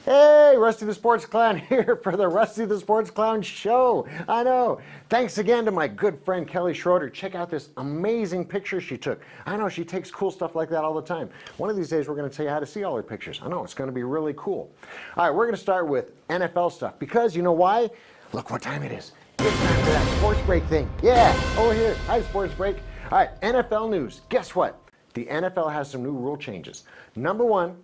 Hey, Rusty the Sports Clown here for the Rusty the Sports Clown show. I know. Thanks again to my good friend Kelly Schroeder. Check out this amazing picture she took. I know she takes cool stuff like that all the time. One of these days we're going to tell you how to see all her pictures. I know it's going to be really cool. All right, we're going to start with NFL stuff because you know why? Look what time it is. It's time for that sports break thing. Yeah, over here. Hi, sports break. All right, NFL news. Guess what? The NFL has some new rule changes. Number one,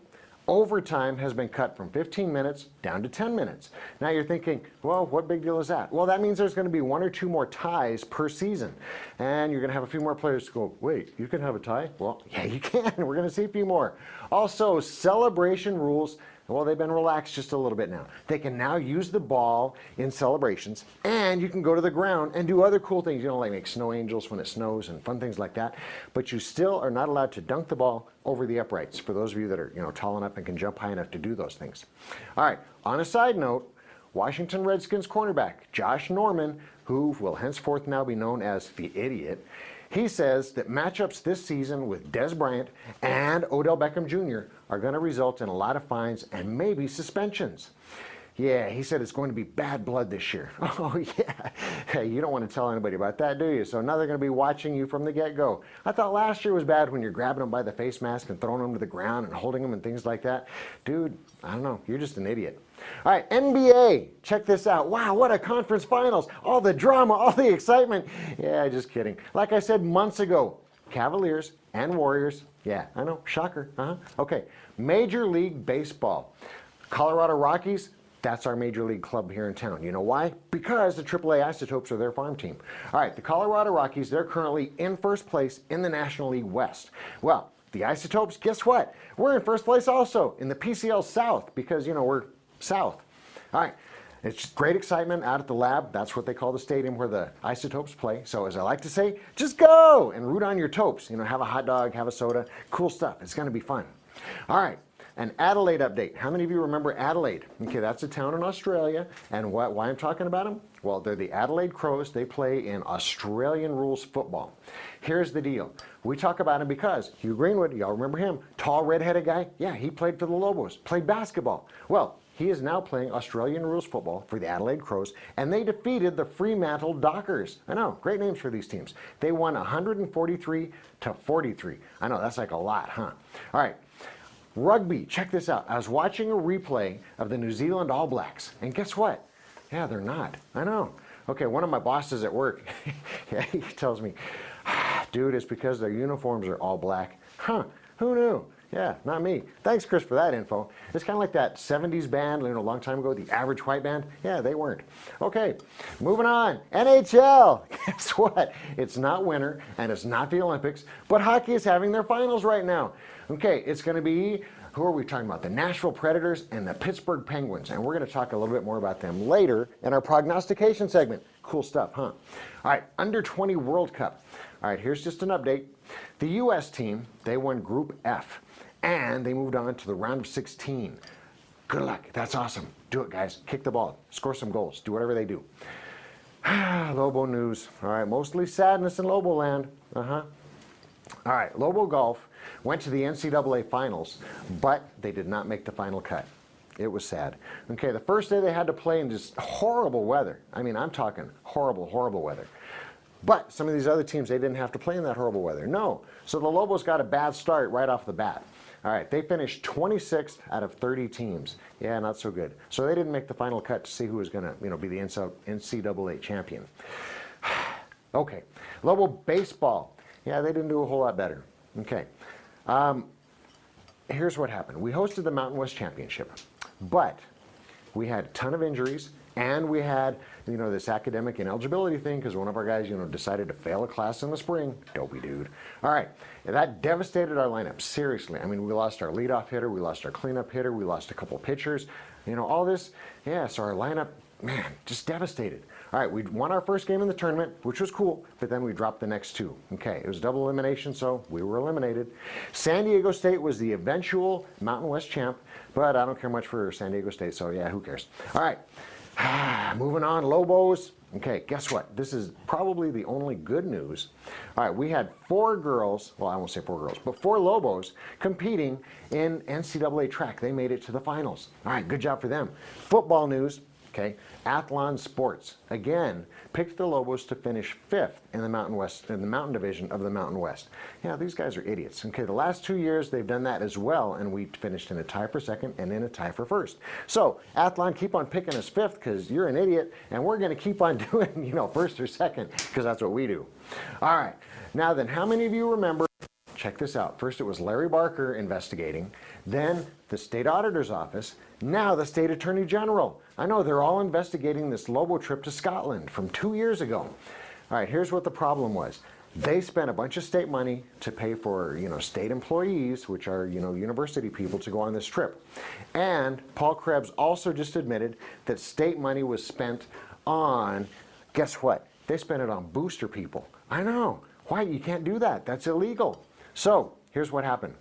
overtime has been cut from 15 minutes down to 10 minutes. Now you're thinking, well, what big deal is that? Well, that means there's going to be one or two more ties per season. And you're going to have a few more players go, wait, you can have a tie? Well, yeah, you can. We're going to see a few more. Also, celebration rules, well, they've been relaxed just a little bit now. They can now use the ball in celebrations, and you can go to the ground and do other cool things, you know, like make snow angels when it snows and fun things like that. But you still are not allowed to dunk the ball over the uprights, for those of you that are, you know, tall enough and can jump high enough to do those things. All right, on a side note, Washington Redskins cornerback Josh Norman, who will henceforth now be known as the Idiot, he says that matchups this season with Dez Bryant and Odell Beckham Jr. are going to result in a lot of fines and maybe suspensions. Yeah, he said it's going to be bad blood this year. Oh, yeah. Hey, you don't want to tell anybody about that, do you? So now they're going to be watching you from the get-go. I thought last year was bad when you're grabbing them by the face mask and throwing them to the ground and holding them and things like that. Dude, I don't know. You're just an idiot. All right, NBA. Check this out. Wow, what a conference finals. All the drama, all the excitement. Yeah, just kidding. Like I said months ago, Cavaliers and Warriors. Yeah, I know. Shocker. Okay, Major League Baseball. Colorado Rockies. That's our major league club here in town. You know why? Because the AAA Isotopes are their farm team. All right, the Colorado Rockies, they're currently in first place in the National League West. Well, the Isotopes, guess what? We're in first place also in the PCL South because, you know, we're south. All right, it's great excitement out at the lab. That's what they call the stadium where the Isotopes play. So as I like to say, just go and root on your topes. You know, have a hot dog, have a soda, cool stuff. It's going to be fun. All right. An Adelaide update. How many of you remember Adelaide? Okay, that's a town in Australia. And why I'm talking about them? Well, they're the Adelaide Crows. They play in Australian rules football. Here's the deal. We talk about him because Hugh Greenwood, y'all remember him? Tall, red-headed guy? Yeah, he played for the Lobos, played basketball. Well, he is now playing Australian rules football for the Adelaide Crows, and they defeated the Fremantle Dockers. I know, great names for these teams. They won 143-43. I know, that's like a lot, huh? All right. Rugby, check this out. I was watching a replay of the New Zealand All Blacks, and guess what? Yeah, they're not. I know. Okay, one of my bosses at work, yeah, he tells me, dude, it's because their uniforms are all black. Huh, who knew? Yeah, not me. Thanks, Chris, for that info. It's kind of like that 70s band, you know, a long time ago, the Average White Band. Yeah, they weren't. Okay, moving on. NHL. Guess what? It's not winter, and it's not the Olympics, but hockey is having their finals right now. Okay, it's going to be, who are we talking about? The Nashville Predators and the Pittsburgh Penguins. And we're going to talk a little bit more about them later in our prognostication segment. Cool stuff, huh? All right, Under 20 World Cup. All right, here's just an update. The U.S. team, they won Group F, and they moved on to the round of 16. Good luck. That's awesome. Do it, guys. Kick the ball. Score some goals. Do whatever they do. Lobo news. All right, mostly sadness in Lobo land. All right, Lobo Golf went to the NCAA finals, but they did not make the final cut. It was sad. Okay, the first day they had to play in just horrible weather. I mean, I'm talking horrible, horrible weather. But some of these other teams, they didn't have to play in that horrible weather. No. So the Lobos got a bad start right off the bat. All right, they finished 26th out of 30 teams. Yeah, not so good. So they didn't make the final cut to see who was going to, you know, be the NCAA champion. Okay, Lobo baseball. Yeah, they didn't do a whole lot better. Okay. Here's what happened. We hosted the Mountain West Championship, but we had a ton of injuries, and we had, you know, this academic ineligibility thing because one of our guys, you know, decided to fail a class in the spring. Dopey dude. All right, and that devastated our lineup, seriously. I mean, we lost our leadoff hitter, we lost our cleanup hitter, we lost a couple pitchers, you know, all this. Yeah, so our lineup, man, just devastated. All right, we won our first game in the tournament, which was cool, but then we dropped the next two. Okay, it was double elimination, so we were eliminated. San Diego State was the eventual Mountain West champ, but I don't care much for San Diego State, so yeah, who cares? All right, Moving on, Lobos. Okay, guess what? This is probably the only good news. All right, we had 4 girls, well, I won't say 4 girls, but 4 Lobos competing in NCAA track. They made it to the finals. All right, good job for them. Football news. Okay, Athlon Sports again picked the Lobos to finish 5th in the Mountain West, in the Mountain Division of the Mountain West. Yeah, these guys are idiots. Okay, the last 2 years they've done that as well, and we finished in a tie for 2nd and in a tie for 1st. So Athlon, keep on picking us 5th because you're an idiot, and we're going to keep on doing 1st or 2nd because that's what we do. All right, now then, how many of you remember? Check this out. First, it was Larry Barker investigating, then the state auditor's office, now the state attorney general. I know they're all investigating this Lobo trip to Scotland from 2 years ago. All right, here's what the problem was. They spent a bunch of state money to pay for, state employees, which are, university people, to go on this trip. And Paul Krebs also just admitted that state money was spent on, guess what? They spent it on booster people. I know. Why? You can't do that. That's illegal. So here's what happened.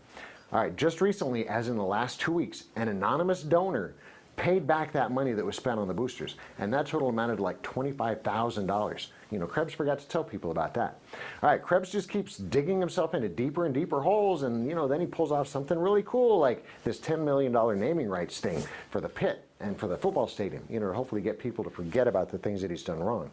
All right, just recently, as in the last 2 weeks, an anonymous donor paid back that money that was spent on the boosters, and that total amounted to like $25,000. Krebs forgot to tell people about that. All right, Krebs just keeps digging himself into deeper and deeper holes, and then he pulls off something really cool like this $10 million naming rights thing for the pit and for the football stadium, to hopefully get people to forget about the things that he's done wrong.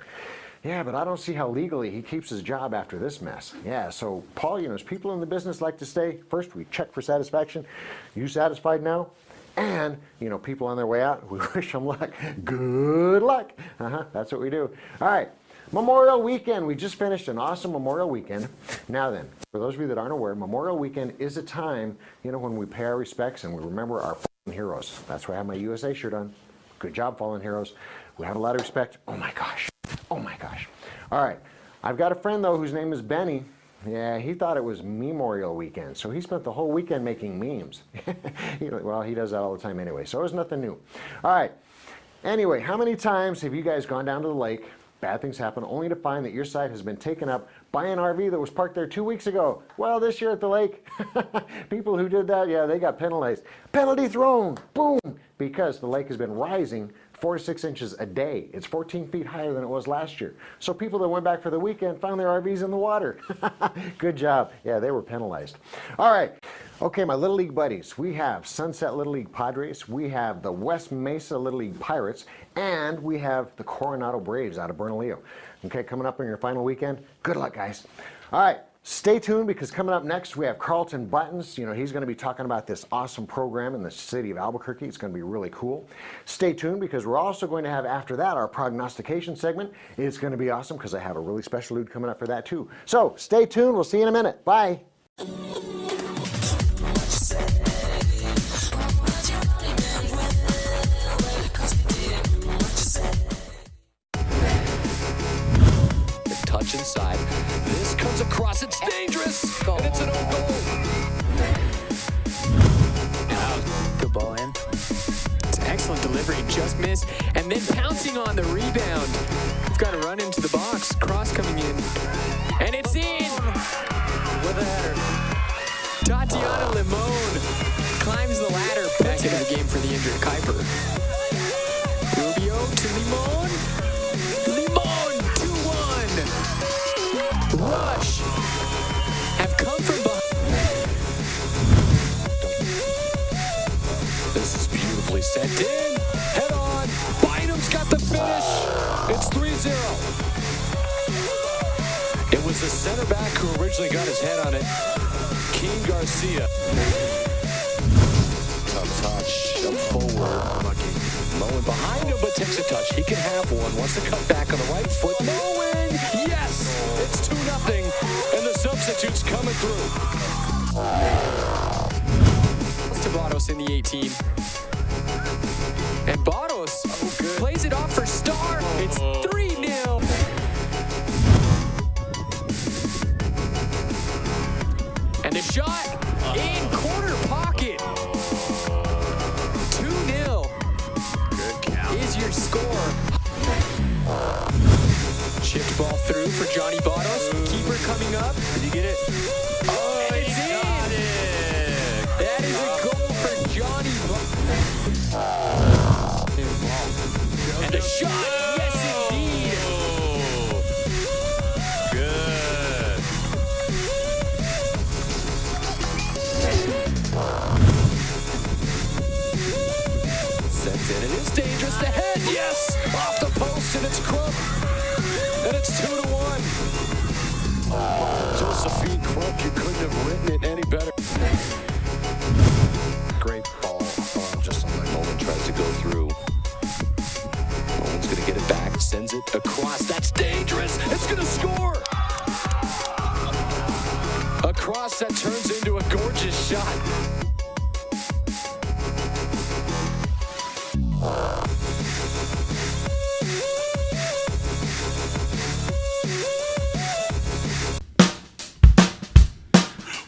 Yeah, but I don't see how legally he keeps his job after this mess. Yeah, so Paul, as people in the business like to say, first we check for satisfaction. You satisfied now? And, people on their way out, we wish them luck. Good luck. That's what we do. All right, Memorial Weekend. We just finished an awesome Memorial Weekend. Now then, for those of you that aren't aware, Memorial Weekend is a time, when we pay our respects and we remember our fallen heroes. That's why I have my USA shirt on. Good job, fallen heroes. We have a lot of respect. Oh my gosh. Oh my gosh. All right. I've got a friend, though, whose name is Benny. Yeah, he thought it was Memorial Weekend, so he spent the whole weekend making memes. Well, he does that all the time anyway, so it was nothing new. All right. Anyway, how many times have you guys gone down to the lake, bad things happen, only to find that your site has been taken up by an RV that was parked there 2 weeks ago? Well, this year at the lake, people who did that, yeah, they got penalized. Penalty thrown, boom, because the lake has been rising 4 to 6 inches a day. It's 14 feet higher than it was last year. So people that went back for the weekend found their RVs in the water. Good job. Yeah, they were penalized. All right. Okay, my Little League buddies. We have Sunset Little League Padres. We have the West Mesa Little League Pirates. And we have the Coronado Braves out of Bernalillo. Okay, coming up on your final weekend. Good luck, guys. All right. Stay tuned because coming up next we have Carlton Buttons. He's going to be talking about this awesome program in the city of Albuquerque. It's going to be really cool. Stay tuned because we're also going to have after that our prognostication segment. It's going to be awesome because I have a really special dude coming up for that too. So stay tuned. We'll see you in a minute. Bye. Touch inside. This comes across. It's dangerous. And it's an own goal. Good ball in. It's excellent delivery. Just missed. And then pouncing on the rebound. We've got to run into the box. Cross coming in. And it's in. With a header. Tatiana Limon climbs the ladder. Back into the game for the injured Kuiper. Rubio to Limon. Rush have come from behind. This is beautifully sent in. Head on. Bynum's got the finish. It's 3-0. It was the center back who originally got his head on it. Keen Garcia. Tough touch. Up forward. Moen behind him, but takes a touch. He can have one. Wants to cut back on the right foot. Moen! Yes! It's 2-0, and the substitutes coming through. To Barros in the 18. And Barros plays it off for Star. It's 3-0. And the shot in corner pocket. 2-0 is your score. Chipped ball through for Johnny Barros. Keeper coming up. Did you get it? Oh, and it's in. That is a goal for Johnny Barros. And a and it is dangerous. The head, yes! Off the post, and it's Crump. And it's 2-1. Oh, Josephine Crump, you couldn't have written it any better. Great ball. Just on like Nolan tries to go through. Nolan's going to get it back, sends it across. That's dangerous. It's going to score. A cross that turns into a gorgeous shot.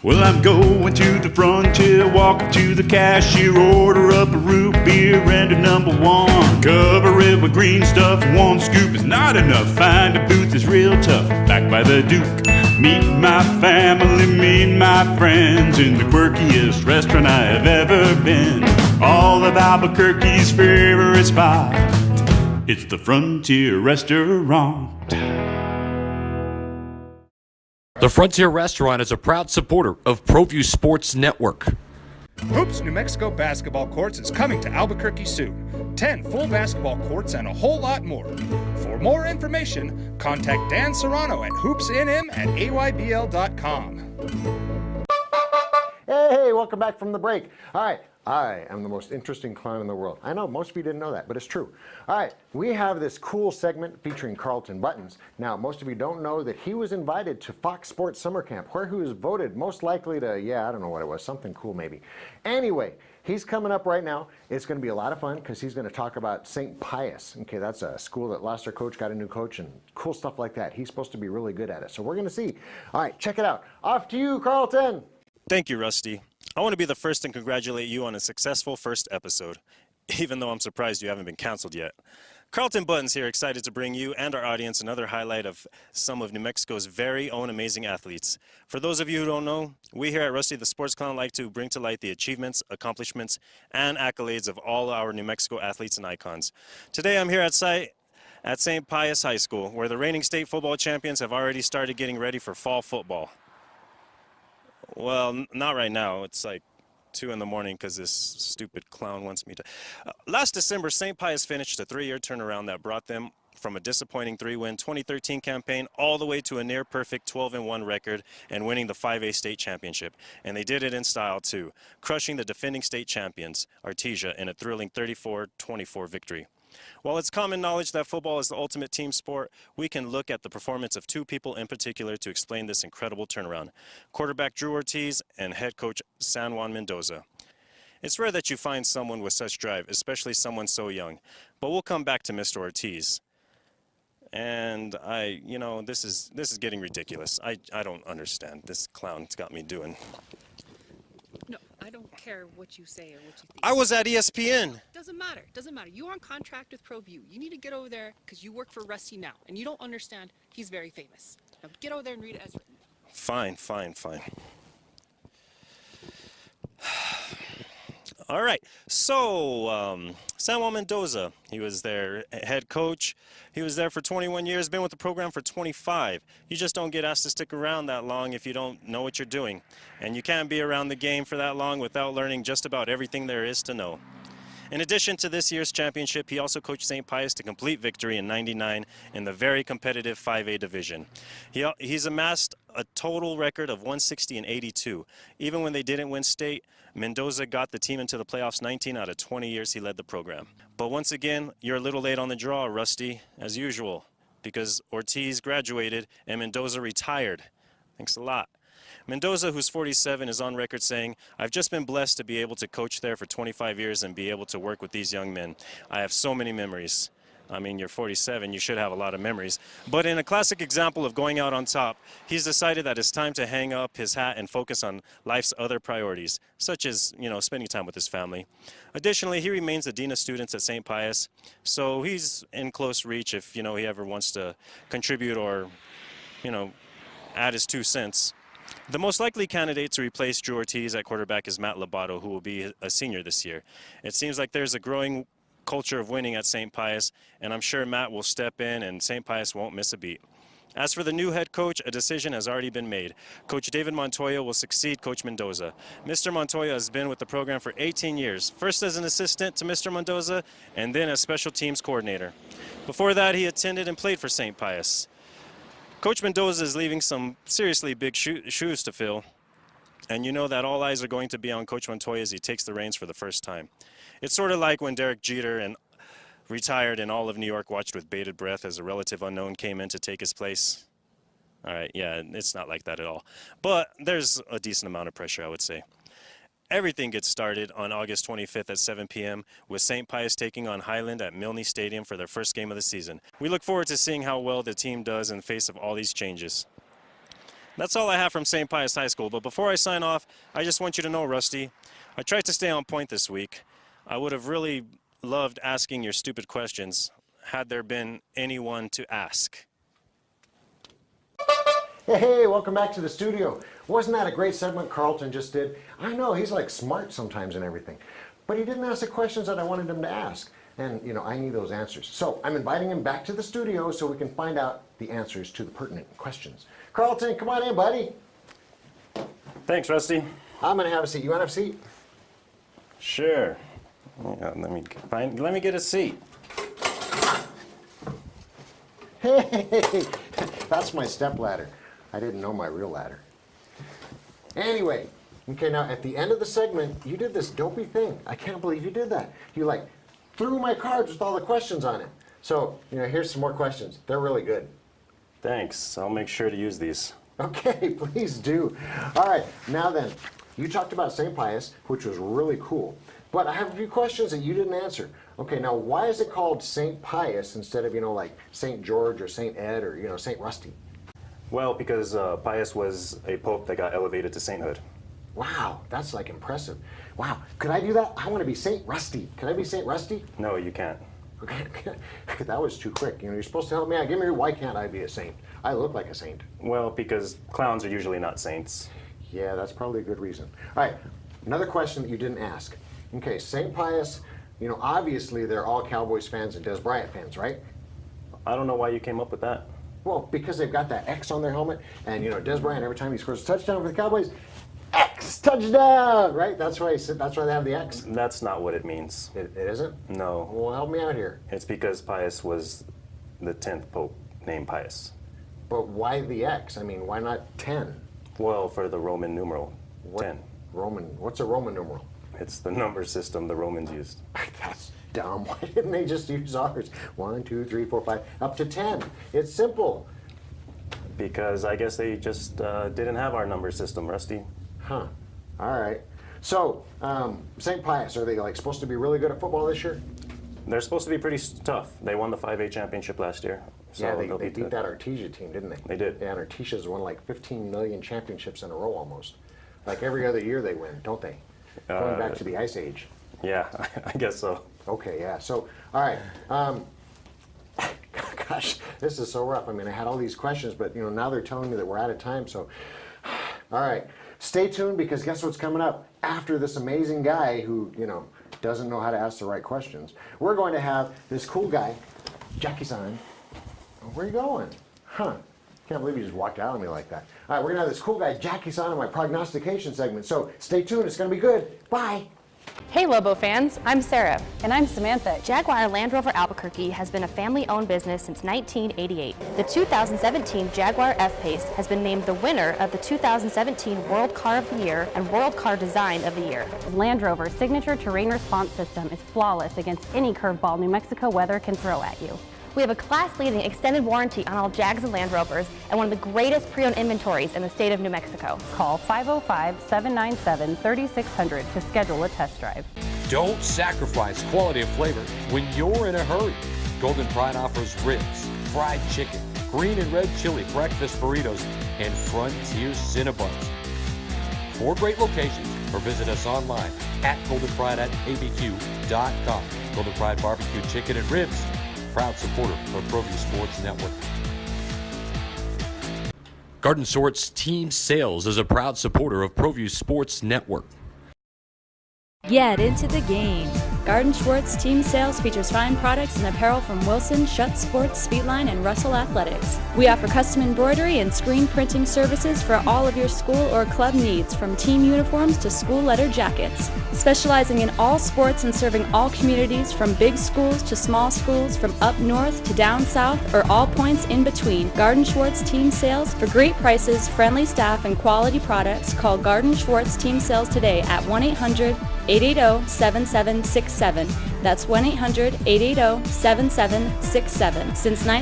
Well, I'm going to the frontier, walk up to the cashier, order up a root beer and a number one. Cover it with green stuff, one scoop is not enough. Find a booth is real tough, back by the Duke. Meet my family, meet my friends in the quirkiest restaurant I have ever been. All of Albuquerque's favorite spot, it's the Frontier Restaurant. The Frontier Restaurant is a proud supporter of ProView Sports Network. Hoops New Mexico Basketball Courts is coming to Albuquerque soon. 10 full basketball courts and a whole lot more. For more information, contact Dan Serrano at hoopsnm@aybl.com. Hey, welcome back from the break. All right, I am the most interesting clown in the world. I know most of you didn't know that, but it's true. All right, we have this cool segment featuring Carlton Buttons. Now, most of you don't know that he was invited to Fox Sports Summer Camp, where he was voted most likely to, I don't know what it was, something cool maybe. Anyway, he's coming up right now. It's going to be a lot of fun because he's going to talk about St. Pius. Okay, that's a school that lost their coach, got a new coach, and cool stuff like that. He's supposed to be really good at it. So we're going to see. All right, check it out. Off to you, Carlton. Thank you, Rusty. I want to be the first and congratulate you on a successful first episode, even though I'm surprised you haven't been canceled yet. Carlton Buttons here, excited to bring you and our audience another highlight of some of New Mexico's very own amazing athletes. For those of you who don't know, we here at Rusty the Sports Clown like to bring to light the achievements, accomplishments, and accolades of all our New Mexico athletes and icons. Today I'm here at St. Pius High School, where the reigning state football champions have already started getting ready for fall football. Well, not right now. It's like 2 in the morning because this stupid clown wants me to. Last December, St. Pius finished a 3-year turnaround that brought them from a disappointing 3-win 2013 campaign all the way to a near-perfect 12-1 record and winning the 5A state championship. And they did it in style, too, crushing the defending state champions, Artesia, in a thrilling 34-24 victory. While it's common knowledge that football is the ultimate team sport, we can look at the performance of 2 people in particular to explain this incredible turnaround: quarterback Drew Ortiz and head coach San Juan Mendoza. It's rare that you find someone with such drive, especially someone so young, but we'll come back to Mr. Ortiz. And this is getting ridiculous. I don't understand. This clown's got me doing. No, I don't care what you say or what you think. I was at ESPN. Doesn't matter. Doesn't matter. You're on contract with ProView. You need to get over there because you work for Rusty now, and you don't understand. He's very famous. Now get over there and read it as written. Fine. All right. So, San Juan Mendoza, he was their head coach. He was there for 21 years, been with the program for 25. You just don't get asked to stick around that long if you don't know what you're doing. And you can't be around the game for that long without learning just about everything there is to know. In addition to this year's championship, he also coached St. Pius to complete victory in '99 in the very competitive 5A division. He's amassed a total record of 160-82. Even when they didn't win state, Mendoza got the team into the playoffs 19 out of 20 years he led the program. But once again, you're a little late on the draw, Rusty, as usual, because Ortiz graduated and Mendoza retired. Thanks a lot. Mendoza, who's 47, is on record saying, "I've just been blessed to be able to coach there for 25 years and be able to work with these young men. I have so many memories." I mean, you're 47, you should have a lot of memories. But in a classic example of going out on top, he's decided that it's time to hang up his hat and focus on life's other priorities, such as, spending time with his family. Additionally, he remains the Dean of Students at St. Pius, so he's in close reach if, he ever wants to contribute or, add his 2 cents. The most likely candidate to replace Drew Ortiz at quarterback is Matt Lobato, who will be a senior this year. It seems like there's a growing culture of winning at St. Pius, and I'm sure Matt will step in and St. Pius won't miss a beat. As for the new head coach, a decision has already been made. Coach David Montoya will succeed Coach Mendoza. Mr. Montoya has been with the program for 18 years, first as an assistant to Mr. Mendoza and then as special teams coordinator. Before that, he attended and played for St. Pius. Coach Mendoza is leaving some seriously big shoes to fill, and you know that all eyes are going to be on Coach Montoya as he takes the reins for the first time. It's sort of like when Derek Jeter and retired and all of New York watched with bated breath as a relative unknown came in to take his place. All right, yeah, it's not like that at all. But there's a decent amount of pressure, I would say. Everything gets started on August 25th at 7 p.m. with St. Pius taking on Highland at Milne Stadium for their first game of the season. We look forward to seeing how well the team does in the face of all these changes. That's all I have from St. Pius High School, but before I sign off, I just want you to know, Rusty, I tried to stay on point this week. I would have really loved asking your stupid questions had there been anyone to ask. Hey, welcome back to the studio. Wasn't that a great segment Carlton just did? I know, he's like smart sometimes and everything, but he didn't ask the questions that I wanted him to ask. And, you know, I need those answers. So I'm inviting him back to the studio so we can find out the answers to the pertinent questions. Carlton, come on in, buddy. Thanks, Rusty. I'm gonna have a seat. You wanna have a seat? Sure. Let me get a seat. Hey, that's my step ladder. I didn't know my real ladder. Anyway, okay, now at the end of the segment, you did this dopey thing. I can't believe you did that. You like threw my cards with all the questions on it. So, you know, here's some more questions. They're really good. Thanks. I'll make sure to use these. Okay, please do. All right, now then, you talked about St. Pius, which was really cool. But I have a few questions that you didn't answer. Okay, now why is it called St. Pius instead of, you know, like St. George or St. Ed or, you know, St. Rusty? Well, because Pius was a pope that got elevated to sainthood. Wow, that's like impressive. Wow, could I do that? I want to be St. Rusty. Can I be St. Rusty? No, you can't. Okay, that was too quick. You know, you're supposed to help me out. Give me why can't I be a saint? I look like a saint. Well, because clowns are usually not saints. Yeah, that's probably a good reason. All right, another question that you didn't ask. Okay, St. Pius, you know, obviously they're all Cowboys fans and Des Bryant fans, right? I don't know why you came up with that. Well, because they've got that X on their helmet, and you know, Des Bryant, every time he scores a touchdown for the Cowboys, X touchdown, right? That's why they have the X. That's not what it means. It isn't? No. Well, help me out here. It's because Pius was the 10th pope named Pius. But why the X? I mean, why not 10? Well, for the Roman numeral, 10. What's a Roman numeral? It's the number system the Romans used. That's dumb. Why didn't they just use ours? 1, 2, 3, 4, 5, up to 10. It's simple. Because I guess they just didn't have our number system, Rusty. Huh. All right. So, St. Pius, are they like supposed to be really good at football this year? They're supposed to be pretty tough. They won the 5A championship last year. So Yeah, they'll they be beat that Artesia team, didn't they? They did. Yeah, and Artesia's won like 15 million championships in a row almost. Like every other year they win, don't they? Going back to the Ice Age. Yeah, I guess so. Okay, yeah. So, all right. Gosh, this is so rough. I mean, I had all these questions, but you know, now they're telling me that we're out of time. So, all right, stay tuned because guess what's coming up after this amazing guy who, you know, doesn't know how to ask the right questions. We're going to have this cool guy, Jackie-san. Where are you going? Huh. Can't believe you just walked out on me like that. All right, we're going to have this cool guy, Jackie-san, in my prognostication segment. So stay tuned. It's going to be good. Bye. Hey Lobo fans, I'm Sarah. And I'm Samantha. Jaguar Land Rover Albuquerque has been a family-owned business since 1988. The 2017 Jaguar F-Pace has been named the winner of the 2017 World Car of the Year and World Car Design of the Year. Land Rover's signature terrain response system is flawless against any curveball New Mexico weather can throw at you. We have a class-leading extended warranty on all Jags and Land Rovers and one of the greatest pre-owned inventories in the state of New Mexico. Call 505-797-3600 to schedule a test drive. Don't sacrifice quality and flavor when you're in a hurry. Golden Pride offers ribs, fried chicken, green and red chili breakfast burritos, and Frontier Cinnabons. 4 great locations, or visit us online at goldenpride@abq.com. Golden Pride Barbecue Chicken and Ribs, proud supporter of ProView Sports Network. Garden Sorts Team Sales is a proud supporter of ProView Sports Network. Get into the game. Garden Schwartz Team Sales features fine products and apparel from Wilson, Schutt Sports, Speedline, and Russell Athletics. We offer custom embroidery and screen printing services for all of your school or club needs, from team uniforms to school letter jackets. Specializing in all sports and serving all communities, from big schools to small schools, from up north to down south, or all points in between. Garden Schwartz Team Sales. For great prices, friendly staff, and quality products, call Garden Schwartz Team Sales today at 1-800-880-7767. That's 1-800-880-7767. Since 9.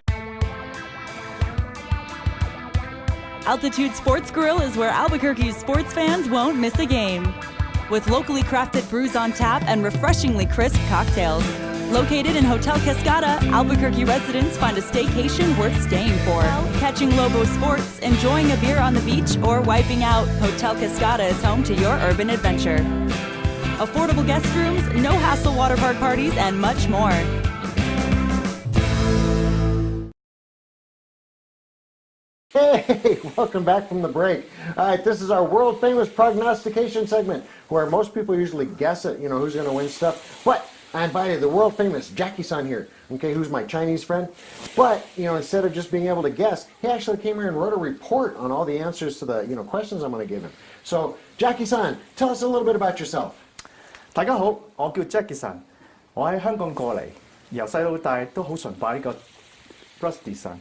Altitude Sports Grill is where Albuquerque's sports fans won't miss a game. With locally crafted brews on tap and refreshingly crisp cocktails. Located in Hotel Cascada, Albuquerque residents find a staycation worth staying for. Catching Lobo sports, enjoying a beer on the beach, or wiping out, Hotel Cascada is home to your urban adventure. Affordable guest rooms, no-hassle water park parties, and much more. Hey, welcome back from the break. All right, this is our world-famous prognostication segment, where most people usually guess it, who's going to win stuff. But I invited the world-famous Jackie-san here, okay, who's my Chinese friend. But, instead of just being able to guess, he actually came here and wrote a report on all the answers to the, questions I'm going to give him. So, Jackie-san, tell us a little bit about yourself. 大家好，我叫 Jackie San，我喺香港過嚟，由細到大都好崇拜呢個 Rusty San，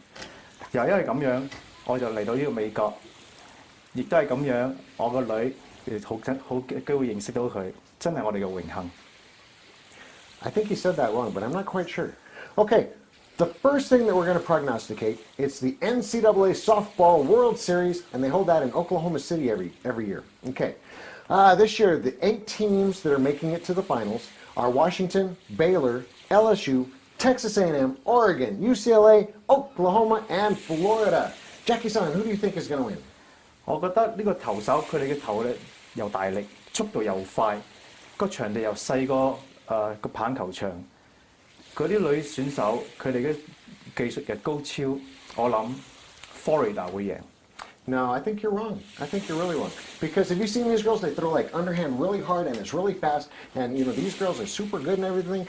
又因為咁樣，我就嚟到呢個美國，亦都係咁樣，我個女好機會認識到佢，真係我哋嘅榮幸。I think he said that wrong, but I'm not quite sure. Okay, the first thing that we're going to prognosticate, it's the NCAA Softball World Series, and they hold that in Oklahoma City every year. Okay. This year, the 8 teams that are making it to the finals are Washington, Baylor, LSU, Texas A&M, Oregon, UCLA, Oklahoma, and Florida. Jackie-san, who do you think is going to win? 我覺得呢個投手佢哋嘅頭咧又大力，速度又快，個場地又細過個棒球場。嗰啲女選手佢哋嘅技術嘅高超，我諗 Florida 會贏。No, I think you're wrong. I think you're really wrong. Because have you seen these girls? They throw like underhand really hard and it's really fast. And, these girls are super good and everything.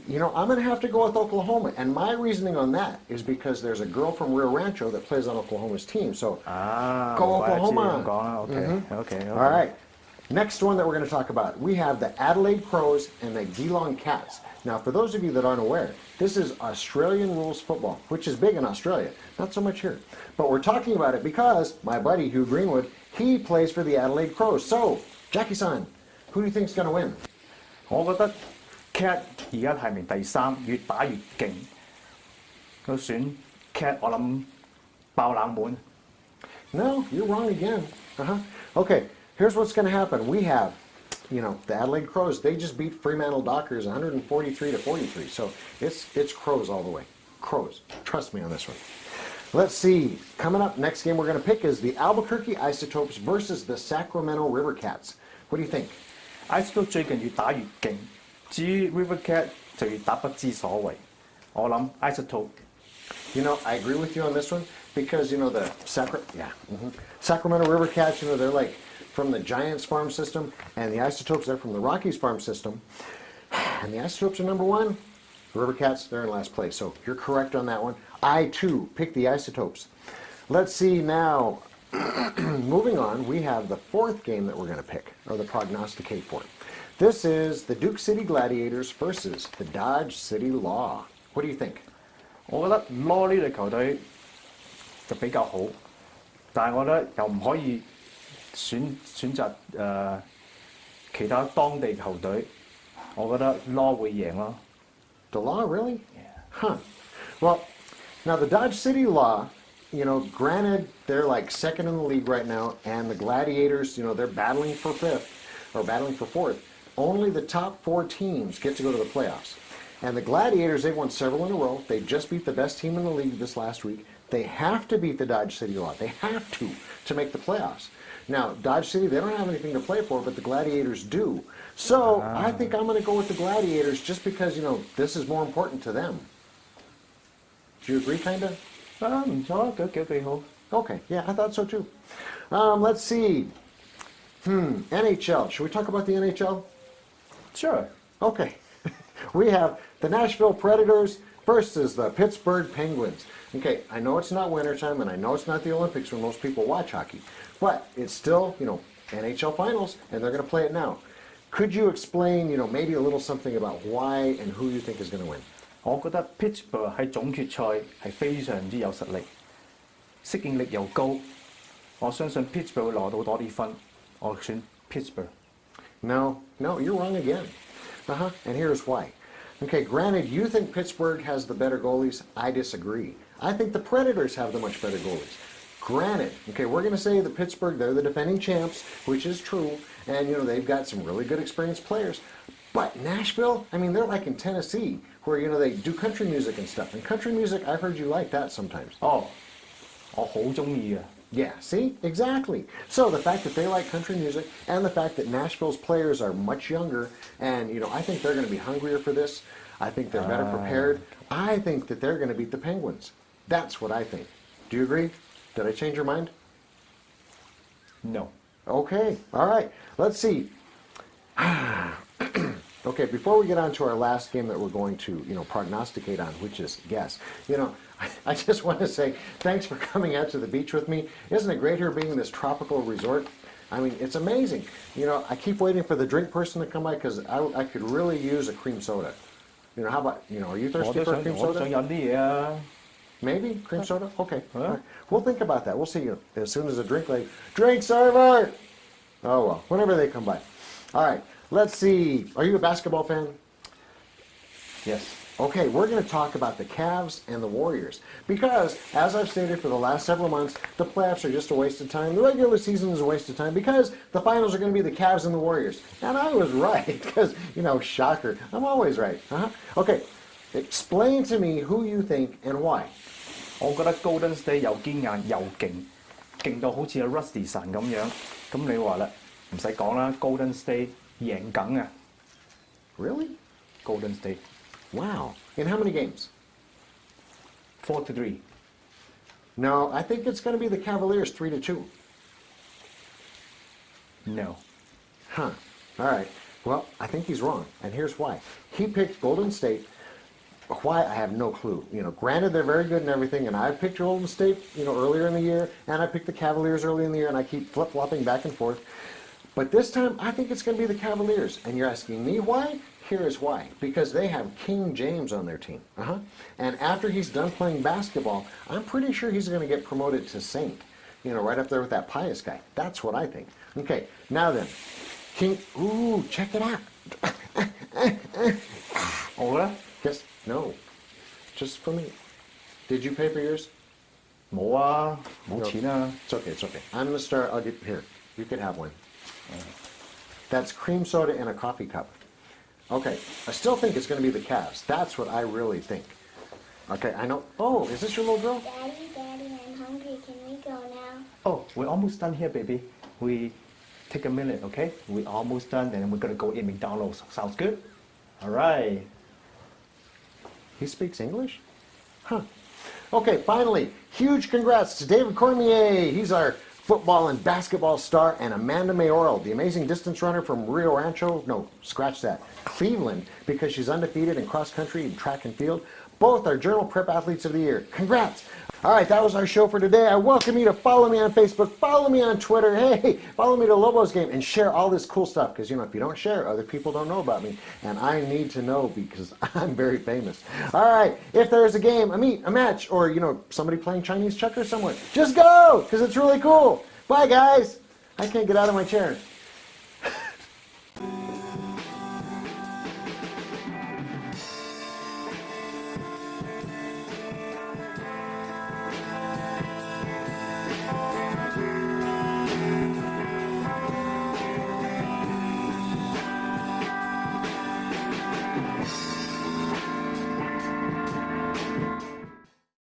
I'm going to have to go with Oklahoma. And my reasoning on that is because there's a girl from Rio Rancho that plays on Oklahoma's team. So go Oklahoma. Okay. All right. Next one that we're going to talk about. We have the Adelaide Crows and the Geelong Cats. Now, for those of you that aren't aware, this is Australian rules football, which is big in Australia. Not so much here. But we're talking about it because my buddy Hugh Greenwood, he plays for the Adelaide Crows. So, Jackie-san, who do you think is going to win? 我覺得 Cat 而家排名第3，越打越勁。佢選 Cat 我諗爆冷門。No, you're wrong again. Okay, here's what's going to happen. We have the Adelaide Crows, they just beat Fremantle Dockers 143-43. So it's Crows all the way. Crows. Trust me on this one. Let's see. Coming up, next game we're going to pick is the Albuquerque Isotopes versus the Sacramento River Cats. What do you think? Isotope 最近越打越勁，至於 River Cat 就越打不知所謂。我諗 Isotope。I agree with you on this one because, the Sacramento River Cats, they're like from the Giants farm system, and the Isotopes, they're from the Rockies farm system. And the Isotopes are number 1. The River Cats, they're in last place. So you're correct on that one. I, too, picked the Isotopes. Let's see now. Moving on, we have the 4th game that we're going to pick, or the prognosticate for. This is the Duke City Gladiators versus the Dodge City Law. What do you think? 我覺得 Law 呢隊球隊就比較好，但係我覺得又唔可以選擇其他當地球隊，我覺得 Law 會贏咯。The Law, really? Yeah. Huh. Well, now the Dodge City Law, granted they're like 2nd in the league right now, and the Gladiators, they're battling for 5th or battling for 4th. Only the top 4 teams get to go to the playoffs. And the Gladiators, they've won several in a row. They just beat the best team in the league this last week. They have to beat the Dodge City Law. They have to make the playoffs. Now, Dodge City, they don't have anything to play for, but the Gladiators do. So I think I'm going to go with the Gladiators just because, this is more important to them. Do you agree, kind of? 唔錯，幾好。 Okay, yeah, I thought so too. Let's see. NHL. Should we talk about the NHL? Sure. Okay. We have the Nashville Predators versus the Pittsburgh Penguins. Okay, I know it's not wintertime and I know it's not the Olympics when most people watch hockey, but it's still, NHL Finals and they're going to play it now. Could you explain, maybe a little something about why and who you think is going to win? 我覺得 Pittsburgh 喺總決賽係非常之有實力，適應力又高。我相信 Pittsburgh 會攞到多啲分。我選 Pittsburgh。No, you're wrong again. And here's why. Okay, granted, you think Pittsburgh has the better goalies. I disagree. I think the Predators have the much better goalies. Granted, okay, we're going to say that Pittsburgh, they're the defending champs, which is true, and, they've got some really good experienced players. But Nashville, I mean, they're like in Tennessee, where, they do country music and stuff. And country music, I've heard you like that sometimes. Oh, 我好中意啊！ Yeah, see? Exactly. So the fact that they like country music and the fact that Nashville's players are much younger and, I think they're going to be hungrier for this. I think they're better prepared. I think that they're going to beat the Penguins. That's what I think. Do you agree? Did I change your mind? No. Okay. All right. Let's see. Okay, before we get on to our last game that we're going to, prognosticate on, which is guess, I just want to say thanks for coming out to the beach with me. Isn't it great here being in this tropical resort? I mean, it's amazing. I keep waiting for the drink person to come by because I could really use a cream soda. How about, are you thirsty for a cream 我都想 soda? 飲啲嘢啊！ Maybe? Cream soda? Okay. All right. We'll think about that. We'll see you as soon as a drink server! Oh, well, whenever they come by. All right. Let's see. Are you a basketball fan? Yes. Okay, we're going to talk about the Cavs and the Warriors. Because, as I've stated for the last several months, the playoffs are just a waste of time. The regular season is a waste of time because the finals are going to be the Cavs and the Warriors. And I was right because, shocker. I'm always right. Okay, explain to me who you think and why. 我覺得 Golden State 又堅硬又勁，勁到好似阿 Rusty 神咁樣。咁你話啦，唔使講啦 ，Golden State 贏梗啊 Really? Golden State Wow. In how many games? 4-3. No, I think it's going to be the Cavaliers 3-2. No. Huh. All right. Well, I think he's wrong, and here's why. He picked Golden State. Why? I have no clue. Granted, they're very good and everything, and I picked Golden State, earlier in the year, and I picked the Cavaliers early in the year, and I keep flip-flopping back and forth. But this time, I think it's going to be the Cavaliers. And you're asking me why? Here is why. Because they have King James on their team. And after he's done playing basketball, I'm pretty sure he's going to get promoted to Saint. Right up there with that Pius guy. That's what I think. Okay, now then. King, ooh, check it out. Ola? Yes, no. Just for me. Did you pay for yours? 冇啊，冇錢啊。 It's okay, it's okay. I'm going to start, I'll get, here, you can have one. That's cream soda in a coffee cup. Okay, I still think it's going to be the Cavs. That's what I really think. Okay, I know. Oh, is this your little girl? Daddy, I'm hungry. Can we go now? Oh, we're almost done here, baby. We take a minute, okay? We're almost done, and then we're gonna go eat McDonald's. Sounds good? All right. He speaks English? Huh. Okay, finally, huge congrats to David Cormier. He's our football and basketball star, and Amanda Mayoral, the amazing distance runner from Rio Rancho, no, scratch that, Cleveland, because she's undefeated in cross country and track and field. Both are Journal Prep Athletes of the Year. Congrats! All right, that was our show for today. I welcome you to follow me on Facebook, follow me on Twitter, hey, follow me to Lobos Game, and share all this cool stuff, because, if you don't share, other people don't know about me, and I need to know because I'm very famous. All right, if there's a game, a meet, a match, or, somebody playing Chinese checkers somewhere, just go, because it's really cool. Bye, guys. I can't get out of my chair.